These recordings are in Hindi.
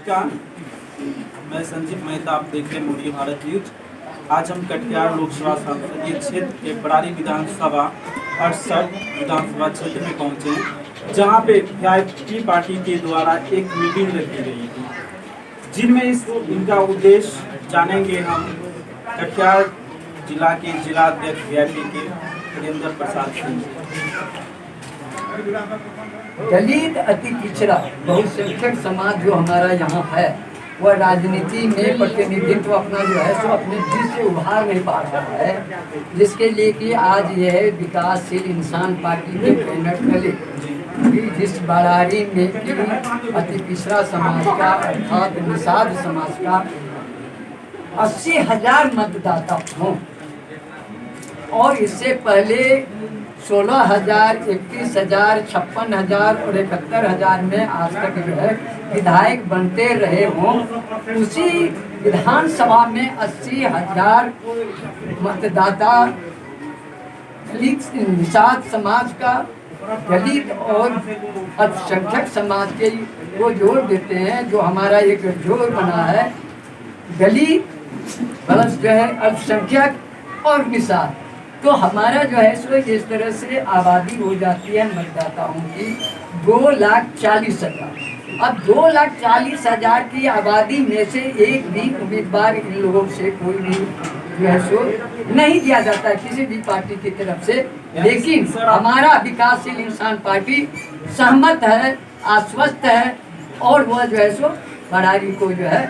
नमस्कार, मैं संजीव मेहता, आप देख रहे हैं मोदी भारत न्यूज। आज हम कटिहार लोकसभा संसदीय क्षेत्र के बरारी विधानसभा 68 विधानसभा क्षेत्र में पहुंचे हैं, जहां पे वीआईपी पार्टी के द्वारा एक मीटिंग रखी गई थी, जिनमें इनका उद्देश्य जानेंगे हम कटिहार जिला के जिलाध्यक्ष वीआईपी के हरेंद्र प्रसाद सिंह। दलित अति पिछड़ा बहुसंख्यक समाज जो हमारा यहाँ है, वह राजनीति में प्रतिनिधित्व अपना जो है सो अपने दिल से उभार नहीं पा रहा है, जिसके लिए कि आज यह विकासशील इंसान पार्टी के बैनर तले जिस बरारी में कि अति पिछड़ा समाज का अर्थात निषाद समाज का 80,000 मतदाता हों, और इससे पहले 16,000, 21,000, 56,000 और 71,000 में आज तक जो है विधायक बनते रहे हों, उसी विधानसभा में 80,000 मतदाता दलित निषाद समाज का, दलित और अल्पसंख्यक समाज के को जोड़ देते हैं। जो हमारा एक जोड़ बना है दलित प्लस जो है अल्पसंख्यक और निषाद, तो हमारा जो है सो इस तरह से आबादी हो जाती है मतदाताओं की 2,40,000। अब 2,40,000 की आबादी में से एक भी उम्मीदवार इन लोगों से कोई भी जो है सो नहीं दिया जाता है किसी भी पार्टी की तरफ से, लेकिन हमारा विकासशील इंसान पार्टी सहमत है, आश्वस्त है, और वह जो है सो बरारी को जो है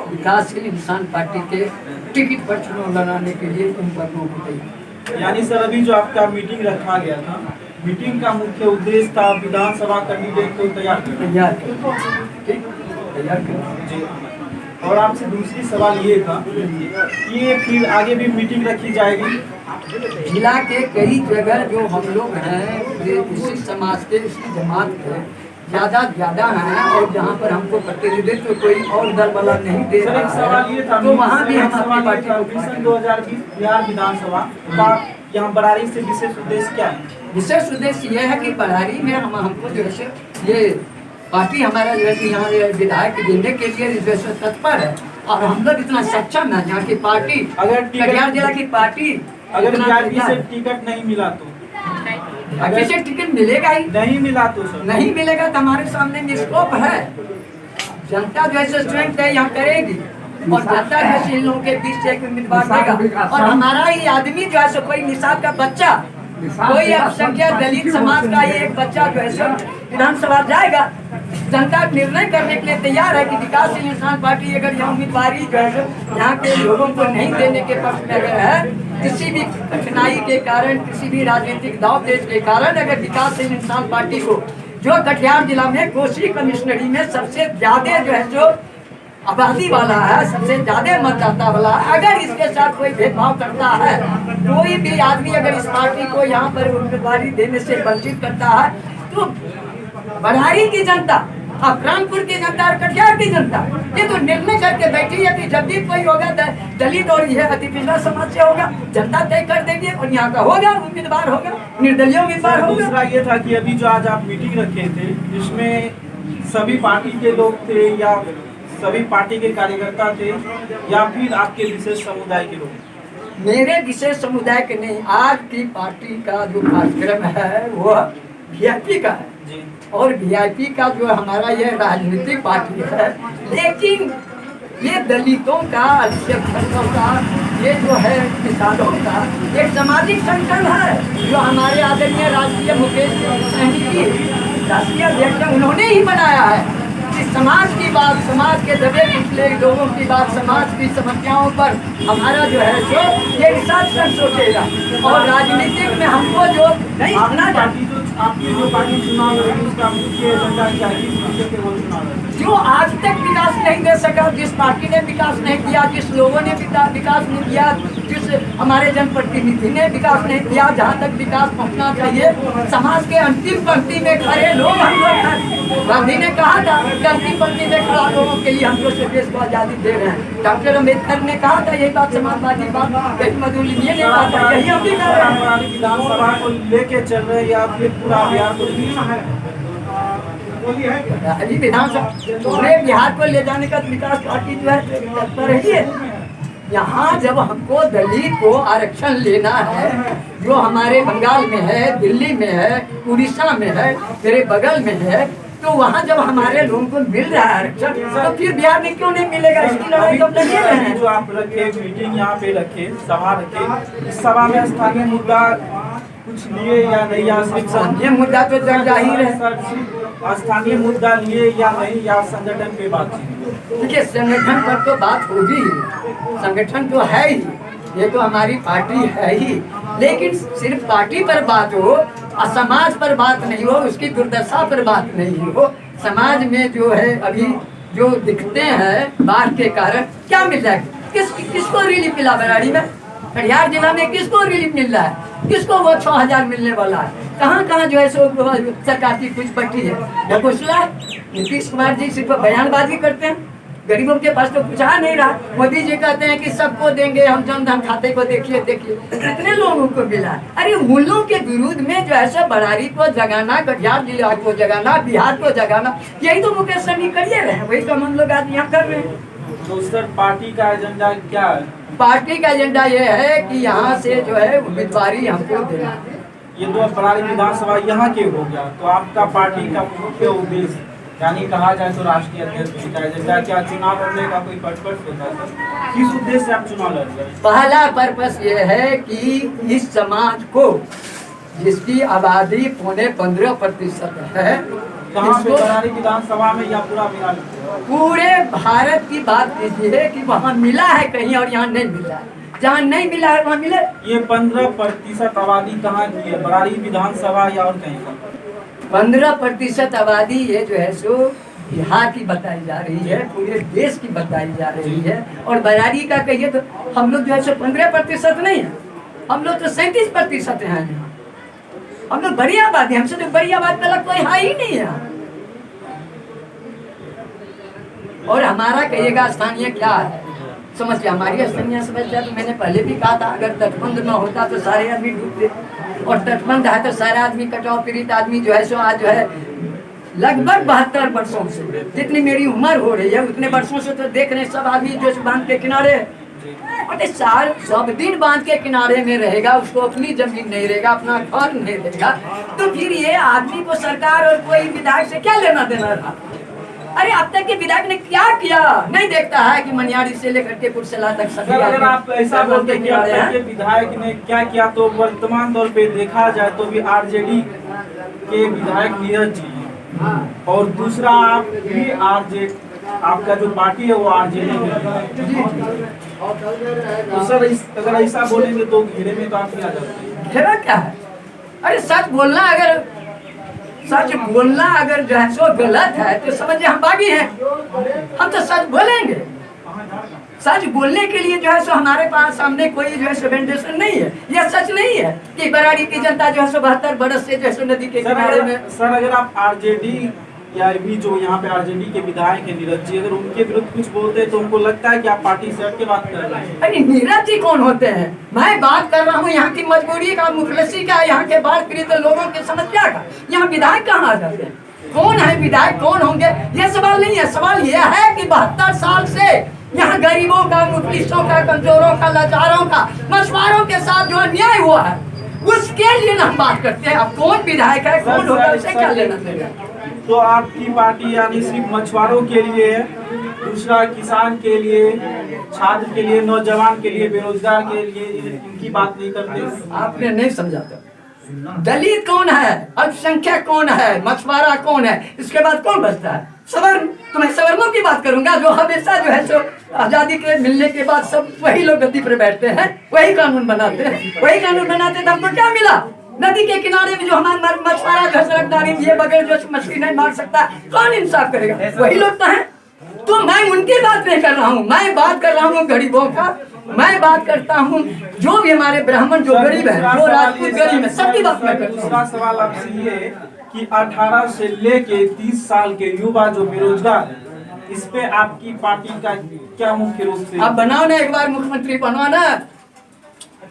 विकासशील इंसान पार्टी के टिकट पर चुनाव लड़ाने के लिए उन पर रोक दी। यानी सर, अभी जो आपका मीटिंग रखा गया था, मीटिंग का मुख्य उद्देश्य था विधानसभा कैंडिडेट को तैयार जी। और आपसे दूसरी सवाल ये था कि ये फिर आगे भी मीटिंग रखी जाएगी। जिला के कई जगह जो हम लोग हैं ये इसी समाज के, इसी जमात के ज्यादा हैं, और जहाँ पर हमको प्रतिनिधित्व कोई और दल वाला नहीं दे रहा है, सवाल ये था तो वहाँ भी हम अपनी पार्टी को 2020 बिहार विधानसभा का यहाँ बरारी से विशेष उद्देश्य क्या है? विशेष उद्देश्य यह है कि बरारी में हमको जो है ये पार्टी हमारा जो है कि यहाँ विधायक देने के लिए जो है तत्पर है, और हम लोग इतना सक्षम है। यहाँ की पार्टी, अगर कटिहार जिला की पार्टी अगर वीआईपी से टिकट नहीं मिला तो अगर से टिकट मिलेगा ही नहीं मिला तो सर नहीं मिलेगा तो हमारे सामने निष्कोप है। जनता जो है स्वयं तय यहाँ करेगी, और जनता जो है इन लोगों के बीच से एक उम्मीदवार देगा, और हमारा ही आदमी जो है कोई निषाद का बच्चा, कोई अल्पसंख्यक दलित समाज का ये एक बच्चा जो है विधानसभा जाएगा। जनता निर्णय करने के लिए तैयार है कि विकासशील इंसान पार्टी अगर यहाँ उम्मीदवारी जो है यहाँ के लोगों को नहीं देने के पक्ष में अगर है, किसी भी कठिनाई के कारण, किसी भी राजनीतिक दाव पेच के कारण अगर विकासशील इंसान पार्टी को, जो कटिहार जिला में कोसी कमिश्नरी में सबसे ज्यादा जो है जो आबादी वाला है, सबसे ज्यादा मतदाता वाला है, अगर इसके साथ कोई भेदभाव करता है, कोई भी आदमी अगर इस पार्टी को यहाँ पर उम्मीदवारी देने से वंचित करता है, तो बरारी की जनता, रामपुर की जनता और कटिहार की जनता ये तो निर्णय करके बैठी है कि जब भी कोई होगा दलित और यह अति पिछड़ा समाज से होगा, जनता तय कर देगी और यहाँ का होगा उम्मीदवार, होगा निर्दलीय उम्मीदवार होगा। दूसरा ये था कि अभी जो आज आप मीटिंग रखे थे, इसमें सभी पार्टी के लोग थे या सभी पार्टी के कार्यकर्ता थे या फिर आपके विशेष समुदाय के लोग? मेरे विशेष समुदाय के नहीं, आज की पार्टी का जो कार्यक्रम है वह वीआईपी का है जी, और वीआईपी का जो हमारा ये राजनीतिक पार्टी है, लेकिन ये दलितों का, अल्पसंख्यकों का, ये जो है किसानों का एक सामाजिक संगठन है, जो हमारे आदरणीय राष्ट्रीय मुकेश सहनी जी राष्ट्रीय अध्यक्ष उन्होंने ही बनाया है कि समाज की बात, समाज के दबे पिछले लोगों की बात, समाज की समस्याओं पर हमारा जो है सो ये शासन सोचेगा, और राजनीतिक में हमको जो नहीं सुना जाती, आपकी जो पार्टी चुनाव लड़ेगी उसका मुख्य एजेंडा क्या है? जो आज तक विकास नहीं दे सका, जिस पार्टी ने विकास नहीं किया, जिस लोगों ने विकास नहीं किया, जिस हमारे जनप्रतिनिधि ने विकास नहीं किया, जहाँ तक विकास पहुँचना चाहिए, समाज के अंतिम पंक्ति में खड़े लोग हम लोग हैं। गांधी ने कहा था कि अंतिम पंक्ति में खड़ा लोगों के लिए हम लोग देश को आज़ादी दे रहे हैं। डॉक्टर अम्बेडकर ने कहा था यही बात, समाजवादी बात मधुलिया ने कहा था, यही हम भी कर रहे हैं। विधानसभा को लेके चल रहे या फिर पूरा बिहार को अभी विधानसभा पूरे बिहार को ले जाने का विकास पार्टी जो है तत्पर रही है। यहाँ जब हमको दलित को आरक्षण लेना है, जो हमारे बंगाल में है, दिल्ली में है, उड़ीसा में है, मेरे बगल में है, तो वहाँ जब हमारे लोगों को मिल रहा है आरक्षण, तो फिर बिहार में क्यों नहीं मिलेगा? इसकी लड़ाई तो लड़े रहे हैं। जो आप रखे मीटिंग यहाँ पे रखे, सभा रखे, इस सभा में स्थानीय मुद्दा कुछ लिए या नहीं, या स्थानीय मुद्दा तो जग जाहिर है। स्थानीय मुद्दा लिए या नहीं, या संगठन पे बातचीत? देखिए, संगठन पर तो बात होगी, संगठन तो है ही, ये तो हमारी पार्टी है ही, लेकिन सिर्फ पार्टी पर बात हो और समाज पर बात नहीं हो, उसकी दुर्दशा पर बात नहीं हो। समाज में जो है अभी जो दिखते हैं बाढ़ के कारण, क्या मिल रहा है? किसको रिलीफ मिला? बराड़ी में, कटिहार जिला में किसको रिलीफ मिल रहा है? किसको वो 6,000 मिलने वाला है? कहाँ कहाँ जो है सो सरकार की कुछ पट्टी है? घोषणा नीतीश कुमार जी सिर्फ बयानबाजी करते हैं, गरीबों के पास तो कुछ आ नहीं रहा। मोदी जी कहते हैं कि सबको देंगे, हम जनधन खाते को देखिए देखिए, कितने लोगों को मिला। अरे मूल्यों के विरुद्ध में जो ऐसा बरारी को जगाना, कटिहार जिला को जगाना, बिहार को जगाना, यही तो मुकेश सहनी करिए रहे हैं, वही तो हम लोग आज यहाँ कर रहे हैं। तो सर पार्टी का एजेंडा क्या है? पार्टी का एजेंडा ये है कि यहाँ से जो है उम्मीदवारी हमको देना। ये तो बरारी विधानसभा यहाँ के हो गया, तो आपका पार्टी का मुख्य उद्देश्य, यानी कहा जाए तो राष्ट्रीय अध्यक्ष का एजेंडा क्या चुनाव लड़ने का कोई पर्पस होता है सर? किस उद्देश्य से आप चुनाव लड़ रहे हैं? पहला पर्पस ये है कि इस समाज को, जिसकी आबादी 15.5% है, कहाँ पे? बरारी विधानसभा में या पूरा बिहार? पूरे भारत की बात कीजिए कि वहाँ मिला है कहीं और यहाँ नहीं मिला है। जहाँ नहीं मिला है वहाँ मिले। ये 15% आबादी कहाँ की है? बरारी विधानसभा या और कहीं का? 15% आबादी ये जो है सो बिहार की बताई जा रही है, पूरे देश की बताई जा रही है। और बरारी का कहिए तो हम लोग जो है सो 15% नहीं है, हम लोग तो 37% हैं यहाँ। हम लोग बड़ी आबादी, हमसे तो बड़ी आबादी अलग कोई है ही नहीं है। और हमारा कहिएगा स्थानीय क्या है, समझिए हमारी स्थानीय समस्या तो मैंने पहले भी कहा था, अगर तटबंध न होता तो सारे आदमी डूबते, और तटबंध है तो सारे आदमी कटाव पीड़ित आदमी जो है सो आज जो है लगभग 72 वर्षों से, जितनी मेरी उम्र हो रही है उतने वर्षों से तो देख रहे सब आदमी जो बांध के किनारे, और साल सब दिन बांध के किनारे में रहेगा, उसको अपनी जमीन नहीं रहेगा, अपना घर नहीं रहेगा, तो फिर ये आदमी को सरकार और कोई विधायक से क्या लेना देना था? अरे अब तक के विधायक ने क्या किया नहीं देखता है कि मनियारी से लेकर के कुर्सेला तक सभी। अगर आप ऐसा बोलते हैं कि अब तक के विधायक ने क्या किया, तो वर्तमान तौर पे देखा जाए तो भी आरजेडी के विधायक नीरज जी हैं, और दूसरा आप भी आरजेडी, आपका जो पार्टी है वो आरजेडी में। तो सर अगर ऐसा बोलेंगे तो घेरे में तो आप क्या जाते हैं? घेरा क्या है? अरे सच बोलना अगर जो है सो गलत है तो समझिए हम बागी हैं, हम तो सच बोलेंगे। सच बोलने के लिए जो है सो हमारे पास सामने कोई जो है सो वेंडेशन नहीं है। यह सच नहीं है कि बराड़ी की जनता जो है सो 72 बरस से जो है सो नदी के किनारे में। सर अगर आप आरजेडी या भी जो यहाँ पे आरजेडी के विधायक है नीरज जी, अगर उनके विरुद्ध कुछ बोलते हैं तो उनको लगता है कि आप पार्टी से हट के बात कर रहे हैं। अरे नीरज जी कौन होते हैं? मैं बात कर रहा हूँ यहाँ की मजबूरी का, मुखलसी का, यहाँ के बाढ़ पीड़ित लोगों की समस्या का। यहाँ विधायक कहाँ आ जाते हैं? कौन है विधायक, कौन होंगे? ये सवाल नहीं है। सवाल यह है कि 72 साल से यहाँ गरीबों का, मुखलिसों का, कमजोरों का, लाचारों का, मछुआरों के साथ जो अन्याय हुआ है उसके लिए हम बात करते हैं। अब कौन विधायक है, कौन होगा, उसे क्या लेना देना? तो आपकी पार्टी यानी सिर्फ मछुआरों के लिए है, दूसरा किसान के लिए, छात्र के लिए, नौजवान के लिए, बेरोजगार के लिए इनकी बात नहीं करते? आपने नहीं समझा था। दलित कौन है, अल्पसंख्यक कौन है, मछुआरा कौन है, इसके बाद कौन बचता है? सवर्ण। तो मैं सवर्णों की बात करूंगा जो हमेशा जो है सो आजादी के मिलने के बाद सब वही लोग गद्दी पर बैठते हैं, वही कानून बनाते हैं, वही कानून बनाते तो हमको क्या मिला? नदी के किनारे में जो हमारे मछुआरा घसरतदारी दिए बगैर जो मछली नहीं मार सकता, कौन इंसाफ करेगा? वही लोग तो हैं। तो मैं उनकी बात नहीं कर रहा हूँ, मैं बात कर रहा हूँ गरीबों का। मैं बात करता हूँ जो भी हमारे ब्राह्मण जो गरीब है, जो राजपूत गरीब है, सबकी बात मैं करता हूँ। दूसरा सवाल आपसे ये कि 18 से लेके 30 साल के युवा जो बेरोजगार है, इस पे आपकी पार्टी का क्या मुख्य रूप से? आप बनाओ ना, एक बार मुख्यमंत्री बनवा ना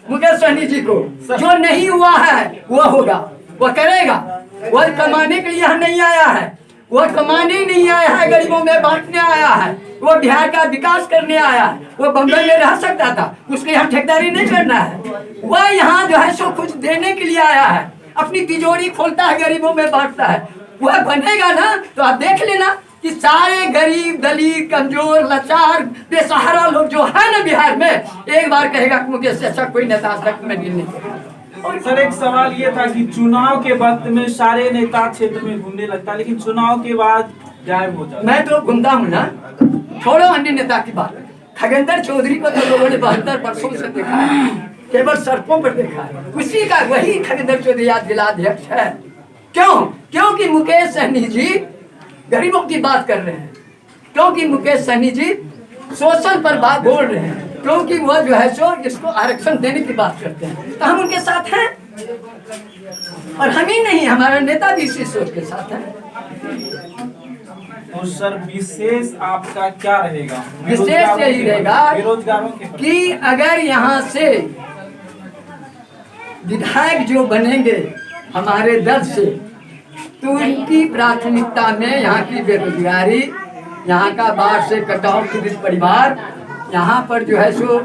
मुकेश सहनी जी को। जो नहीं हुआ है वो होगा, वो करेगा। वो कमाने के लिए यहाँ नहीं आया है, वो कमाने ही नहीं आया है, गरीबों में बांटने आया है। वो बिहार का विकास करने आया है। वो बम्बई में रह सकता था, उसको यहाँ ठेकेदारी नहीं करना है। वह यहाँ जो है सो कुछ देने के लिए आया है, अपनी तिजोरी खोलता है, गरीबों में बांटता है। वह बनेगा ना तो आप देख लेना कि सारे गरीब, दलित, कमजोर, लाचार, बेसहारा लोग जो है ना बिहार में, एक बार कहेगा कि मुझे से अच्छा कोई नेता आज तक मैं नहीं देखा। और सर एक सवाल ये था कि चुनाव के वक्त में सारे नेता क्षेत्र में घूमने लगता है, लेकिन चुनाव के बाद गायब हो जाता है। मैं तो घूमता हूँ ना, छोड़ो अन्य नेता की बात। खगेंद्र चौधरी को तो लोगों ने 72 वर्षों से देखा है, केवल सड़कों पर देखा है। उसी का वही खगेंद्र चौधरी आज जिलाध्यक्ष है। क्यों? क्योंकि मुकेश सहनी जी गरीबों की बात कर रहे हैं, क्योंकि मुकेश सहनी जी शोषण पर बात बोल रहे हैं, क्योंकि वह जो है सो इसको आरक्षण देने की बात करते हैं, तो हम उनके साथ हैं। और हम ही नहीं, हमारा नेता भी इसी सोच के साथ है। तो सर विशेष आपका क्या रहेगा? विशेष यही रहेगा बेरोजगारों के कि अगर यहाँ से विधायक जो बनेंगे हमारे दल से, तो उनकी प्राथमिकता में यहाँ की बेरोजगारी, यहाँ का बाढ़ से कटाव पीड़ित परिवार, यहाँ पर जो है सो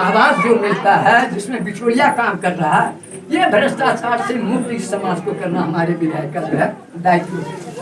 आवास जो मिलता है जिसमें बिचौलिया काम कर रहा है, ये भ्रष्टाचार से मुक्त इस समाज को करना हमारे विधायक का जो है दायित्व है।